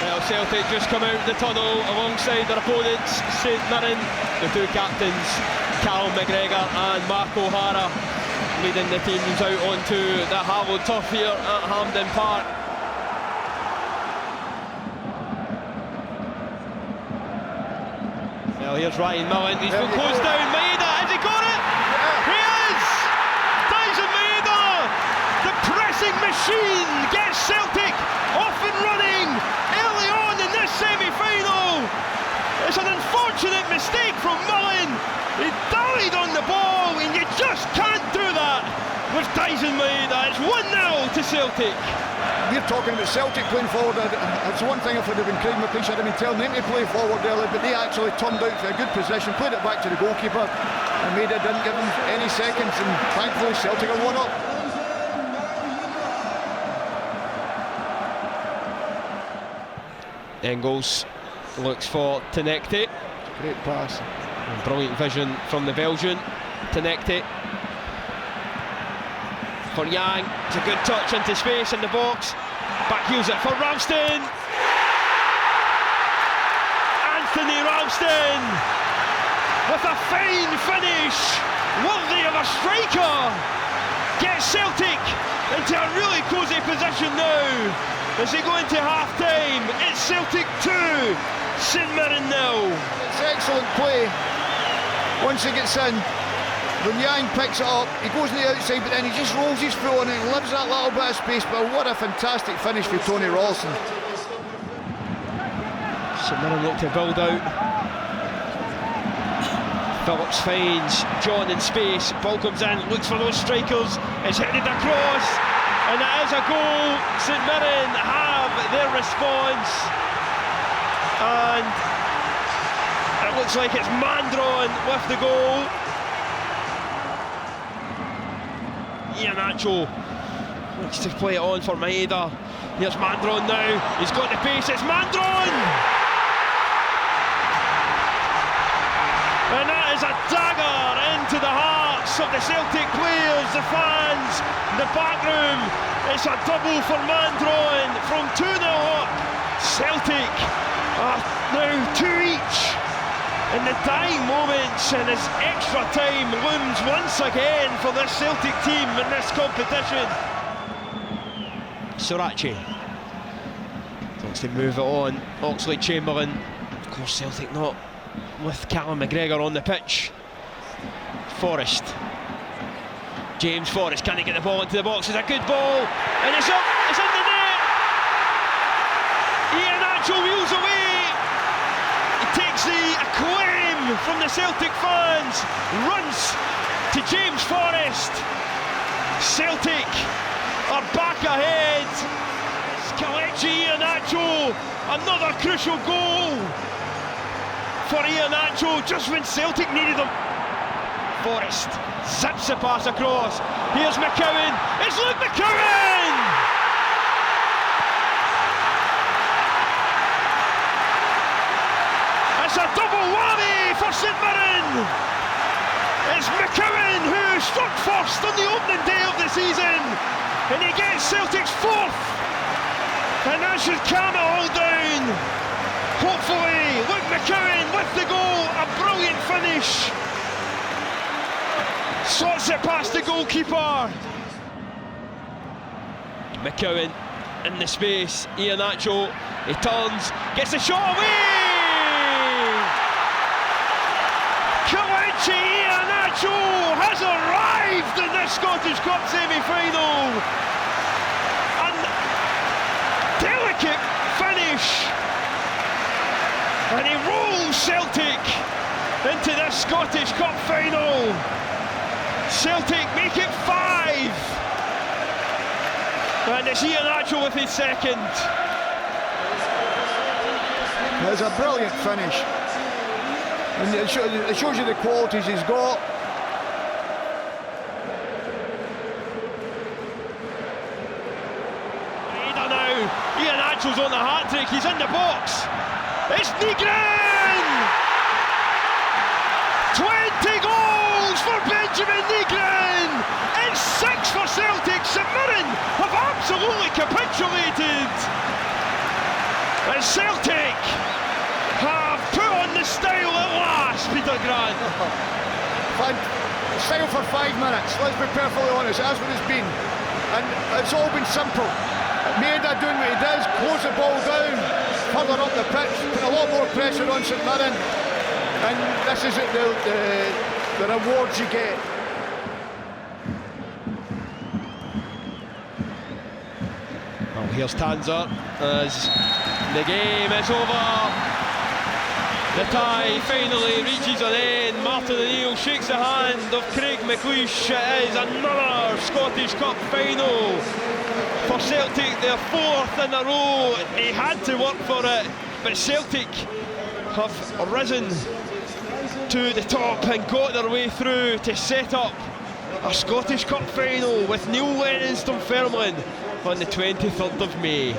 Well, Celtic just come out the tunnel alongside their opponents, St Mirren. The two captains, Callum McGregor and Mark O'Hara, leading the teams out onto the hallowed turf here at Hampden Park. Well, here's Ryan Millen, he's been closed down. Maeda, has he got it? Yeah. He is! Tyson Maeda, the pressing machine, gets Celtic off and running early on in this semi-final. It's an unfortunate mistake from Millen. He died on the ball, and you just can't do that with Tyson Maeda. It's 1-0 to Celtic. We're talking about Celtic playing forward. It's one thing if it had been Craig McLeish, I'd have been telling them to play forward early, but they actually turned out for a good position, played it back to the goalkeeper, and Maeda didn't give them any seconds, and thankfully Celtic are 1-up. Engels looks for Tenekte. Great pass. And brilliant vision from the Belgian. Tenekte. For Yang, it's a good touch into space in the box. Backheels it for Ramsden. Anthony Ramsden with a fine finish, worthy of a striker. Gets Celtic into a really cosy position now as they go into half-time. It's Celtic 2, St Mirren 0. It's excellent play once he gets in. When Yang picks it up, he goes on the outside, but then he just rolls his foot on it and leaves that little bit of space. But what a fantastic finish for Tony Rawson. St Mirren look to build out. Phillips finds John in space. Ball comes in, looks for those strikers. It's headed across, and it is a goal. St Mirren have their response, and it looks like it's Mandron with the goal. Iheanacho looks to play it on for Maeda. Here's Mandron now. He's got the pace. It's Mandron! And that is a dagger into the hearts of the Celtic players, the fans, the back room. It's a double for Mandron from 2-0 up. Celtic are now 2 each in the dying moments, and as extra time looms once again for this Celtic team in this competition. Sorachi wants to move it on. Oxlade-Chamberlain. Of course, Celtic not with Callum McGregor on the pitch. Forrest. James Forrest, can he get the ball into the box? It's a good ball, and it's up, it's in the net. Iheanacho wheels away. He takes the acclaim from the Celtic fans, runs to James Forrest. Celtic are back ahead. Kelechi Iheanacho, another crucial goal for Iheanacho just when Celtic needed them. Forrest zips the pass across. Here's McCowan. It's Luke McCowan! It's a double whammy for St Mirren. It's McCowan who struck first on the opening day of the season, and he gets Celtic's 4th, and that should calm it all down. Hopefully, Luke McCowan with the goal, a brilliant finish. Slots it past the goalkeeper. McCowan in the space. Iheanacho, he turns, gets the shot away. Kelechi Iheanacho has arrived in this Scottish Cup semi-final. A delicate finish, and he rolls Celtic into this Scottish Cup final. Celtic make it 5, and it's Iheanacho with his 2nd. It's a brilliant finish, and it shows you the qualities he's got. Now, Iheanacho's on the hat-trick, he's in the box. It's Nygren! 20 goals for Benjamin Nygren! It's 6 for Celtic. St Mirren have absolutely capitulated. And Celtic have put on the style at last, Peter Grant. Style for 5 minutes, let's be perfectly honest, that's what it's been. And it's all been simple. Maida doing what he does, close the ball down, further up the pitch, put a lot more pressure on St Mirren. And this is it, the rewards you get. Well, here's Tanzer as the game is over. The tie finally reaches an end. Martin O'Neill shakes the hand of Craig McLeish. It is another Scottish Cup final for Celtic, their 4th in a row. They had to work for it, but Celtic have risen to the top and got their way through to set up a Scottish Cup final with Neil Lennon Dunfermline on the 23rd of May.